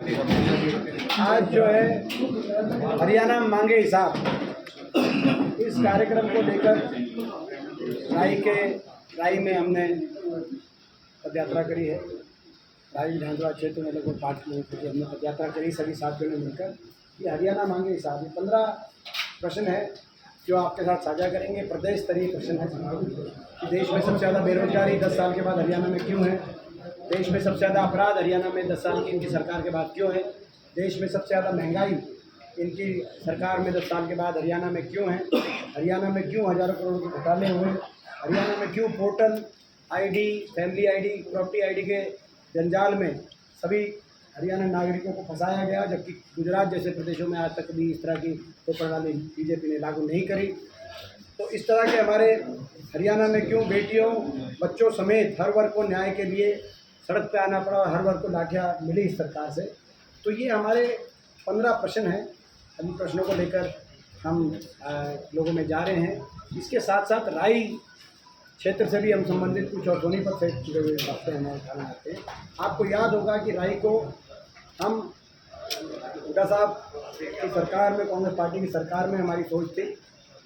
आज जो है हरियाणा मांगे हिसाब, इस कार्यक्रम को लेकर राई में हमने पदयात्रा करी है। राई विधानसभा क्षेत्र में लगभग 5 किलोमीटर की हमने पदयात्रा करी सभी साथियों ने मिलकर। ये हरियाणा मांगे हिसाब, ये 15 प्रश्न है जो आपके साथ साझा करेंगे। प्रदेश स्तरीय प्रश्न है कि देश में सबसे ज़्यादा बेरोजगारी 10 साल के बाद हरियाणा में क्यों है, देश में सबसे ज़्यादा अपराध हरियाणा में 10 साल की इनकी सरकार के बाद क्यों है, देश में सबसे ज़्यादा महंगाई इनकी सरकार में 10 साल के बाद हरियाणा में क्यों है, हरियाणा में क्यों हज़ारों करोड़ के घोटाले हुए, हरियाणा में क्यों portal ID, family ID, property ID के जंजाल में सभी हरियाणा नागरिकों को फंसाया गया, जबकि गुजरात जैसे प्रदेशों में आज तक भी इस तरह की कोई प्रणाली बीजेपी ने लागू नहीं करी। तो इस तरह के हमारे हरियाणा में क्यों बेटियों बच्चों समेत हर वर्ग को न्याय के लिए सड़क पे आना पड़ा और हर वर्ग को लाठियाँ मिली इस सरकार से। तो ये हमारे 15 प्रश्न हैं। इन प्रश्नों को लेकर हम लोगों में जा रहे हैं। इसके साथ साथ राई क्षेत्र से भी हम संबंधित कुछ और सोनीपत से जुड़े हुए बातें हमारे ख्याल में आते हैं। आपको याद होगा कि राई को हम हुड्डा साहब की सरकार में, कांग्रेस पार्टी की सरकार में हमारी सोच थी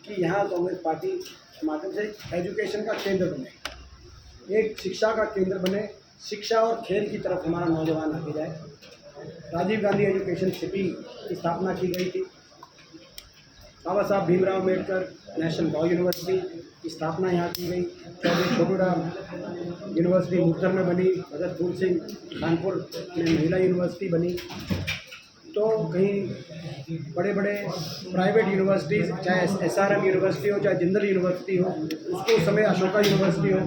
कि यहाँ कांग्रेस पार्टी के माध्यम से एजुकेशन का केंद्र बने, एक शिक्षा का केंद्र बने, शिक्षा और खेल की तरफ हमारा नौजवान आगे जाए। राजीव गांधी एजुकेशन सिटी की स्थापना की गई थी। बाबा Saheb Bhimrao Ambedkar national law university की स्थापना यहाँ की गई। चौधरी छोटूराम यूनिवर्सिटी मुक्तसर में बनी। भगत फूल सिंह कानपुर में महिला यूनिवर्सिटी बनी। तो कहीं बड़े बड़े प्राइवेट यूनिवर्सिटीज़, चाहे SRM यूनिवर्सिटी हो, चाहे जिंदल यूनिवर्सिटी हो, उसको उस समय अशोका यूनिवर्सिटी हो,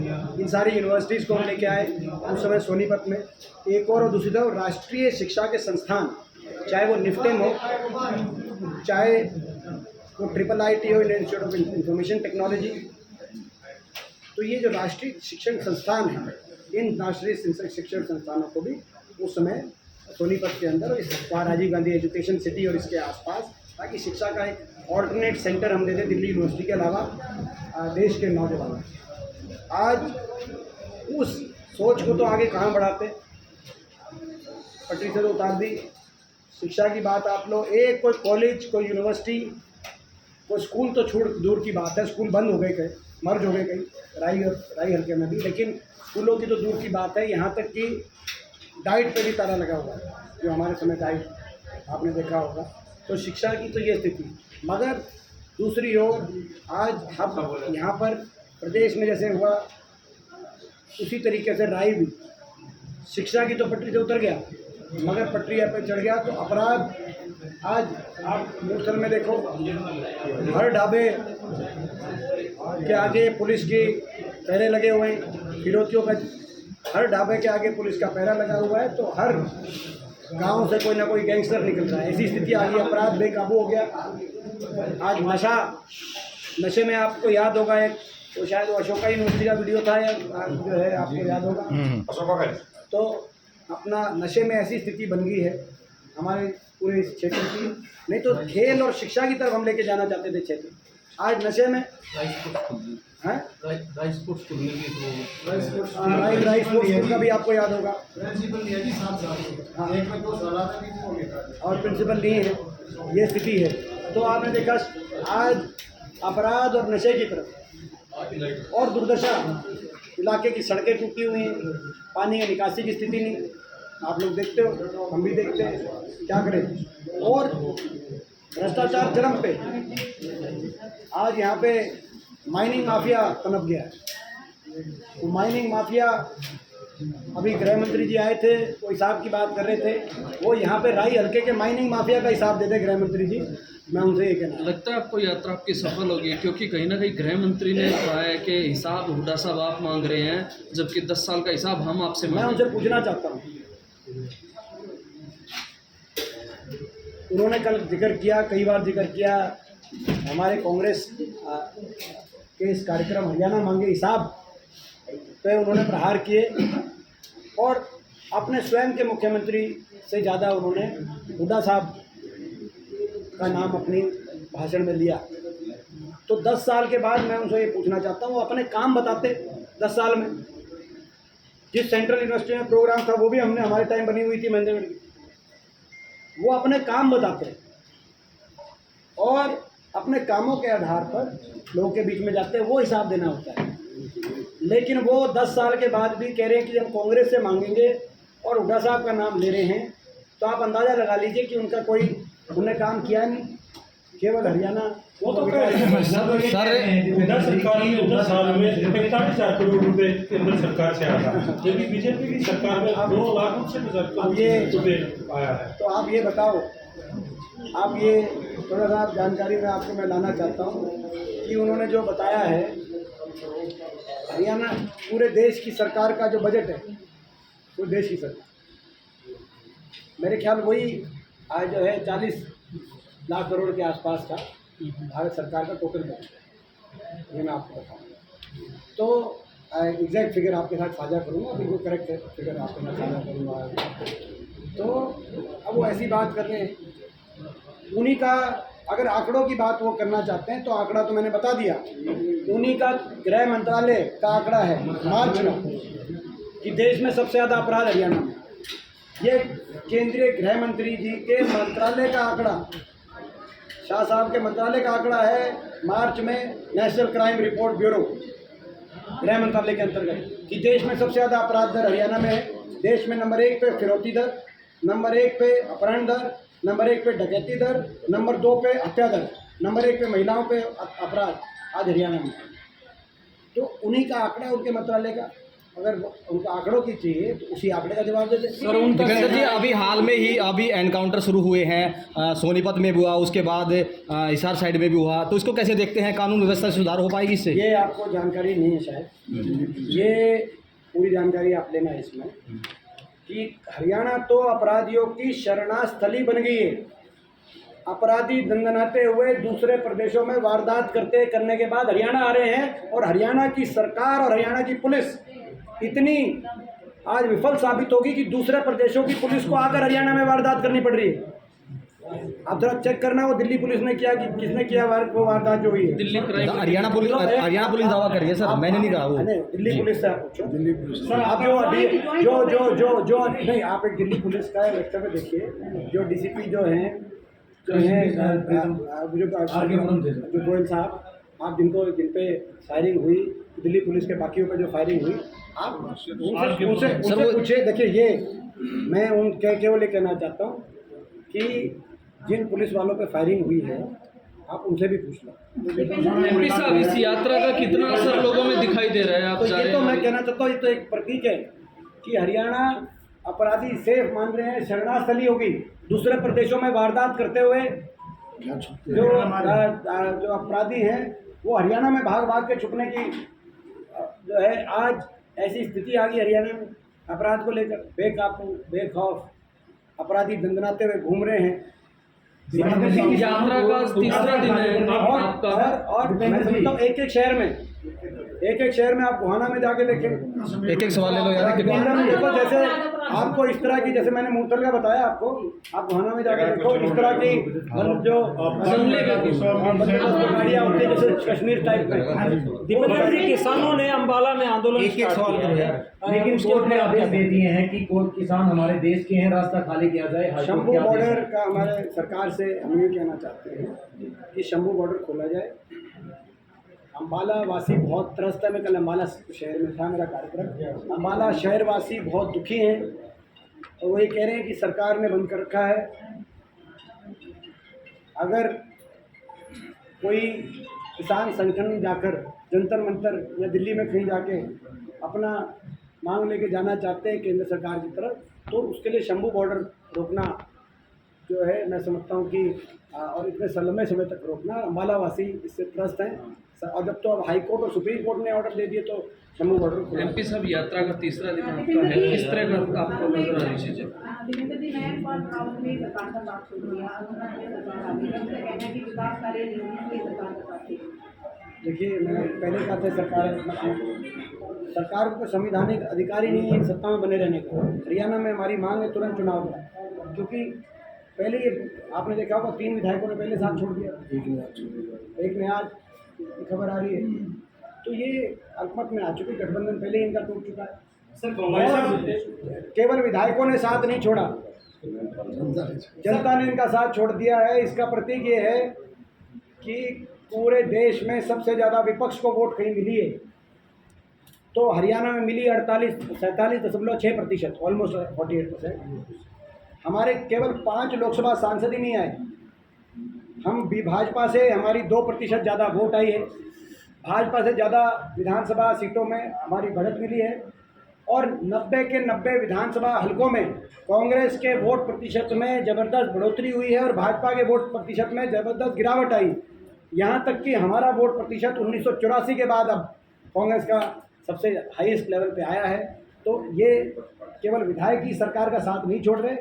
इन सारी यूनिवर्सिटीज़ को हम लेके आए उस समय सोनीपत में। एक और दूसरी तरफ राष्ट्रीय शिक्षा के संस्थान, चाहे वो निफ्टेम हो, चाहे वो IIIT हो, Indian institute of information technology. तो ये जो राष्ट्रीय शिक्षण संस्थान हैं, इन राष्ट्रीय शिक्षण संस्थानों को भी उस समय सोनीपत के अंदर इस राजीव गांधी एजुकेशन सिटी और इसके आसपास, ताकि शिक्षा का एक ऑल्टरनेट सेंटर हम देते दिल्ली यूनिवर्सिटी के अलावा देश के नौजवान। आज उस सोच को तो आगे कहाँ बढ़ाते, पटरी से तो उतार दी। शिक्षा की बात आप लोग, एक कोई कॉलेज, कोई यूनिवर्सिटी, कोई स्कूल तो छोड़ दूर की बात है, स्कूल बंद हो गए कई, मर्ज हो गए कई राई हल्के में भी, लेकिन स्कूलों की तो दूर की बात है। यहाँ तक कि डाइट पे भी ताला लगा हुआ है, जो हमारे समय डाइट आपने देखा होगा। तो शिक्षा की तो ये स्थिति, मगर दूसरी ओर आज हम यहाँ पर प्रदेश में जैसे हुआ उसी तरीके से राई भी शिक्षा की तो पटरी से उतर गया, मगर पटरी पर चढ़ गया। तो अपराध आज आप मुक्तसर में देखो, हर ढाबे के आगे पुलिस की पहरे लगे हुए हैं, फिरौतियों का हर ढाबे के आगे पुलिस का पहरा लगा हुआ है। तो हर गांव से कोई ना कोई गैंगस्टर निकल रहा है। ऐसी स्थिति आ गई, अपराध बेकाबू हो गया। आज नशे में आपको याद होगा एक, तो शायद वो अशोका यूनिवर्सिटी का वीडियो था या जो है आपको याद होगा, अशोका का। तो अपना नशे में ऐसी स्थिति बन गई है हमारे पूरे इस क्षेत्र की। नहीं तो खेल और शिक्षा की तरफ हम लेके जाना चाहते थे क्षेत्र, आज नशे में राइस स्पोर्ट्स का भी आपको याद होगा, और प्रिंसिपल नहीं है, ये स्थिति है। तो आपने देखा आज अपराध और नशे की तरफ और दुर्दशा, इलाके की सड़कें टूटी हुई हैं, पानी की निकासी की स्थिति नहीं, आप लोग देखते हो, हम भी देखते हैं, क्या करें। और भ्रष्टाचार चरम पे, आज यहाँ पे माइनिंग माफिया पनप गया है। तो माइनिंग माफिया, अभी गृह मंत्री जी आए थे, वो हिसाब की बात कर रहे थे, वो यहाँ पे राई हल्के के माइनिंग माफिया का हिसाब देते गृह मंत्री जी। मैं उनसे ये कहना, लगता है आपको यात्रा आपकी सफल होगी, क्योंकि कहीं ना कहीं गृह मंत्री ने कहा है कि हिसाब हुड्डा साहब आप मांग रहे हैं, जबकि 10 साल का हिसाब हम आपसे, मैं उनसे पूछना चाहता हूँ। उन्होंने कल जिक्र किया, कई बार जिक्र किया, हमारे कांग्रेस के इस कार्यक्रम हरियाणा मांगे हिसाब पे उन्होंने प्रहार किए, और अपने स्वयं के मुख्यमंत्री से ज़्यादा उन्होंने हुड्डा साहब का नाम अपनी भाषण में लिया। तो 10 साल के बाद मैं उनसे ये पूछना चाहता हूँ, अपने काम बताते 10 साल में। जिस सेंट्रल यूनिवर्सिटी में प्रोग्राम था वो भी हमने, हमारे टाइम बनी हुई थी महेंद्रगढ़ की, वो अपने काम बताते हैं और अपने कामों के आधार पर लोगों के बीच में जाते हैं, वो हिसाब देना होता है। लेकिन वो 10 साल के बाद भी कह रहे हैं कि जब कांग्रेस से मांगेंगे और हुड्डा साहब का नाम ले रहे हैं, तो आप अंदाज़ा लगा लीजिए कि उनका कोई उन्होंने काम किया नहीं, केवल हरियाणा वो तो सर 10 सरकार में 10 साल में 45,000 करोड़ रुपए केंद्र सरकार से आया, जबकि बीजेपी की सरकार में 2 लाख से रुपए आया है। तो आप ये बताओ, आप ये थोड़ा सा जानकारी में आपको मैं लाना चाहता हूँ कि उन्होंने जो बताया है, हरियाणा पूरे देश की सरकार का जो बजट है, पूरे देश की सरकार मेरे ख्याल वही आज जो है 40 लाख करोड़ के आसपास का भारत सरकार का टोटल बजट है, ये मैं आपको बताऊँगा। तो एग्जैक्ट फिगर आपके साथ साझा करूँगा, बिल्कुल करेक्ट फिगर आपके साथ साझा करूँगा। तो अब वो ऐसी बात कर रहे हैं, उन्हीं का अगर आंकड़ों की बात वो करना चाहते हैं तो आंकड़ा तो मैंने बता दिया, उन्हीं का गृह मंत्रालय का आंकड़ा है मार्च का कि देश में सबसे ज़्यादा अपराध हरियाणा में। ये केंद्रीय गृह मंत्री जी के मंत्रालय का आंकड़ा, शाह साहब के मंत्रालय का आंकड़ा है मार्च में, नेशनल क्राइम रिपोर्ट ब्यूरो गृह मंत्रालय के अंतर्गत कि देश में सबसे ज़्यादा अपराध दर हरियाणा में है। देश में नंबर 1 पे फिरौती दर, नंबर 1 पे अपहरण दर, नंबर 1 पे डकैती दर, नंबर 2 पे हत्या दर, नंबर 1 पे महिलाओं पे अपराध आज हरियाणा में। तो उन्हीं का आंकड़ा, उनके मंत्रालय का, अगर उनका आंकड़ों की चाहिए तो उसी आंकड़े का जवाब दे दें। सर दीपेंद्र जी, अभी हाल में ही अभी एनकाउंटर शुरू हुए हैं, सोनीपत में भी हुआ, उसके बाद हिसार साइड में भी हुआ, तो इसको कैसे देखते हैं? कानून व्यवस्था सुधार हो पाएगी इससे? ये आपको जानकारी नहीं है शायद, ये पूरी जानकारी आप लेना है इसमें कि हरियाणा तो अपराधियों की शरणास्थली बन गई है। अपराधी दंदनाते हुए दूसरे प्रदेशों में वारदात करने के बाद हरियाणा आ रहे हैं, और हरियाणा की सरकार और हरियाणा की पुलिस इतनी आज विफल साबित होगी कि दूसरे प्रदेशों की पुलिस को आकर हरियाणा में वारदात करनी पड़ रही है। आप जरा चेक करना वो दिल्ली पुलिस ने किया कि किसने किया वो वारदात जो हुई है। हरियाणा पुलिस दावा कर रही है सर, मैंने नहीं कहा वो। दिल्ली पुलिस से आप पूछो, दिल्ली पुलिस सर, आप जो नहीं, आप एक दिल्ली पुलिस का वक्तव्य देखिए, जो डीसीपी जो हैं जो गोयल साहब, आप जिन पे फायरिंग हुई, दिल्ली पुलिस के बाकियों पे जो फायरिंग हुई, आप उनसे पूछिए। देखिए, ये मैं केवल ये कहना चाहता हूँ कि जिन पुलिस वालों पे फायरिंग हुई है आप उनसे भी पूछ लो। एमपी साहब, इस यात्रा का कितना असर लोगों में दिखाई दे रहा है? आप तो ये तो मैं कहना चाहता हूँ, ये तो एक प्रतीक है कि हरियाणा अपराधी सेफ मान रहे हैं, शरणास्थली होगी। दूसरे प्रदेशों में वारदात करते हुए जो अपराधी हैं वो हरियाणा में भाग भाग के छुपने की जो है आज ऐसी स्थिति आ गई हरियाणा में। अपराध को लेकर बेकाबू बेखौफ अपराधी दंदनाते हुए घूम रहे हैं। यात्रा का तीसरा दिन है आपका, और मैं समझता हूँ एक एक शहर में आप गोहाना में जाके देखें, एक सवाल ले लो यार, देखो जैसे आपको इस तरह की, जैसे मैंने मूर्तल का बताया आपको, आप गोहाना में जाके देखो इस तरह की जो गाड़ियाँ होती है जैसे कश्मीर टाइप में। दीपेंद्र जी, किसानों ने अंबाला में आंदोलन सवाल करो यार, लेकिन कोर्ट ने आदेश दे दिए हैं कि कोर्ट किसान हमारे देश के हैं, रास्ता खाली किया जाए। शंभू बॉर्डर का हमारे सरकार से हम ये कहना चाहते हैं कि शंभू बॉर्डर खोला जाए। अम्बाला वासी बहुत त्रस्त है, मैं कल अम्बाला शहर में था, मेरा कार्यक्रम, अम्बाला शहर वासी बहुत दुखी हैं और वो ये कह रहे हैं कि सरकार ने बंद कर रखा है। अगर कोई किसान संगठन जाकर जंतर मंतर या दिल्ली में कहीं जाके अपना मांग लेके जाना चाहते हैं केंद्र सरकार की तरफ, तो उसके लिए शंभू बॉर्डर रोकना जो है मैं समझता हूँ कि और इतने लंबे समय तक रोकना, अम्बाला वासी इससे त्रस्त हैं। और जब तो अब हाई कोर्ट और सुप्रीम कोर्ट ने ऑर्डर दे दिए तो शंभू बॉर्डर। एमपी साहब, यात्रा का तीसरा दिन आपका है, किस तरह का आपको नजर आ रही चीजें? देखिए, मैंने पहले कहा था सरकार को संवैधानिक अधिकार ही नहीं है इन सत्ता में बने रहने का। हरियाणा में हमारी मांग है तुरंत चुनाव का, क्योंकि पहले ये आपने देखा होगा 3 विधायकों ने पहले साथ छोड़ दिया, एक ने आज खबर आ रही है, तो ये अल्पमत में आ चुकी, गठबंधन पहले ही इनका टूट चुका है। सर, केवल विधायकों ने साथ नहीं छोड़ा, जनता ने इनका साथ छोड़ दिया है। इसका प्रतीक ये है कि पूरे देश में सबसे ज़्यादा विपक्ष को वोट कहीं मिली है तो हरियाणा में मिली 47.6%, ऑलमोस्ट 48%। हमारे केवल 5 लोकसभा सांसद ही नहीं आए। हम भी भाजपा से हमारी 2% ज़्यादा वोट आई है। भाजपा से ज़्यादा विधानसभा सीटों में हमारी बढ़त मिली है और 90 के 90 विधानसभा हलकों में कांग्रेस के वोट प्रतिशत में ज़बरदस्त बढ़ोतरी हुई है और भाजपा के वोट प्रतिशत में ज़बरदस्त गिरावट आई। यहाँ तक कि हमारा वोट प्रतिशत 1984 के बाद अब कांग्रेस का सबसे हाईएस्ट लेवल पे आया है। तो ये केवल विधायक ही सरकार का साथ नहीं छोड़ रहे,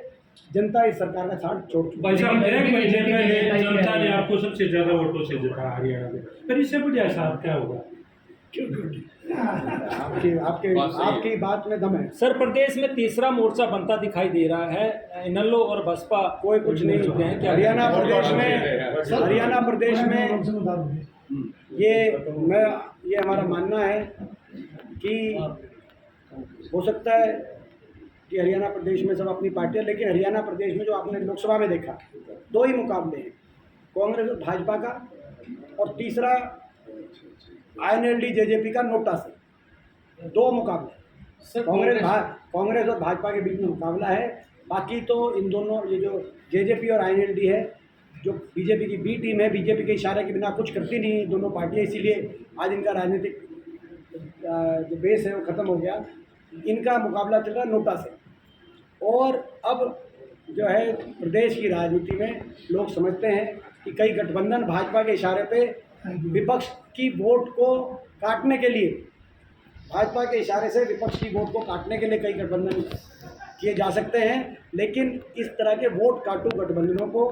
जनता इस सरकार का साथ छोड़ चुकी है। भाई साहब, एक महीने पहले जनता ने आपको सबसे ज्यादा वोटों से जिताया हरियाणा में, फिर इससे बढ़िया साहब क्या होगा? आपकी बात में दम है। सर, प्रदेश में तीसरा मोर्चा बनता दिखाई दे रहा है। इनेलो और बसपा कोई कुछ नहीं चुके हैं क्या? हरियाणा प्रदेश में ये हमारा मानना है कि हो सकता है कि हरियाणा प्रदेश में सब अपनी पार्टियां, लेकिन हरियाणा प्रदेश में जो आपने लोकसभा में देखा 2 ही मुकाबले हैं, कांग्रेस और भाजपा का, और तीसरा INLD जेजेपी का नोटा से। 2 मुकाबले कांग्रेस और भाजपा के बीच में मुकाबला है। बाकी तो इन दोनों, ये जो जेजेपी और INLD है, जो बीजेपी की बी टीम है, बीजेपी के इशारे के बिना कुछ करती नहीं दोनों पार्टियां, इसीलिए आज इनका राजनीतिक जो बेस है वो ख़त्म हो गया। इनका मुकाबला चल रहा है नोटा से। और अब जो है प्रदेश की राजनीति में लोग समझते हैं कि कई गठबंधन भाजपा के इशारे पे विपक्ष की वोट को काटने के लिए, भाजपा के इशारे से विपक्ष की वोट को काटने के लिए कई गठबंधन किए जा सकते हैं, लेकिन इस तरह के वोट काटू गठबंधनों को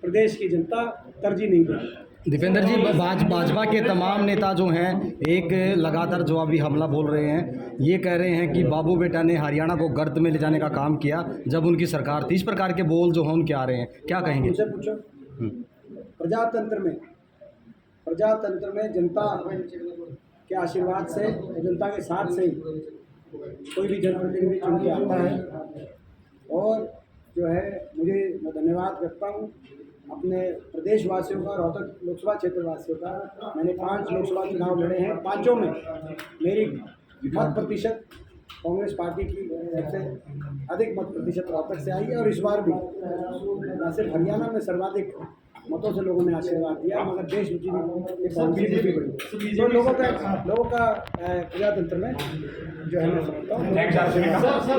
प्रदेश की जनता तरजीह नहीं देगी। दीपेंद्र जी, भाजपा के तमाम नेता जो हैं एक लगातार जवाबी हमला बोल रहे हैं। ये कह रहे हैं कि बाबू बेटा ने हरियाणा को गर्त में ले जाने का काम किया जब उनकी सरकार थी। इस प्रकार के बोल जो हैं उनके आ रहे हैं, क्या कहेंगे? उनसे पूछो। प्रजातंत्र में जनता के आशीर्वाद से, जनता के साथ से कोई भी जनप्रतिनिधि चुन के आता है। और जो है मैं धन्यवाद करता हूँ अपने प्रदेशवासियों का, रोहतक लोकसभा क्षेत्र वासियों का। मैंने 5 लोकसभा चुनाव लड़े हैं, 5 में मेरी मत प्रतिशत कांग्रेस पार्टी की सबसे अधिक मत प्रतिशत रोहतक से आई है। और इस बार भी न सिर्फ हरियाणा में सर्वाधिक मतों से लोगों ने आशीर्वाद दिया, मगर देश में भी बढ़ी। तो लोगों का प्रजातंत्र में जो है मैं समझता हूँ।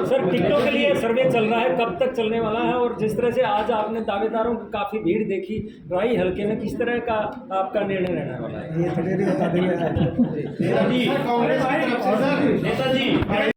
सर, टिकटों के लिए सर्वे चल रहा है, कब तक चलने वाला है? और जिस तरह से आज आपने दावेदारों की काफ़ी भीड़ देखी राई हल्के में, किस तरह का आपका निर्णय रहने वाला है? ये तो बता देंगे। नेताजी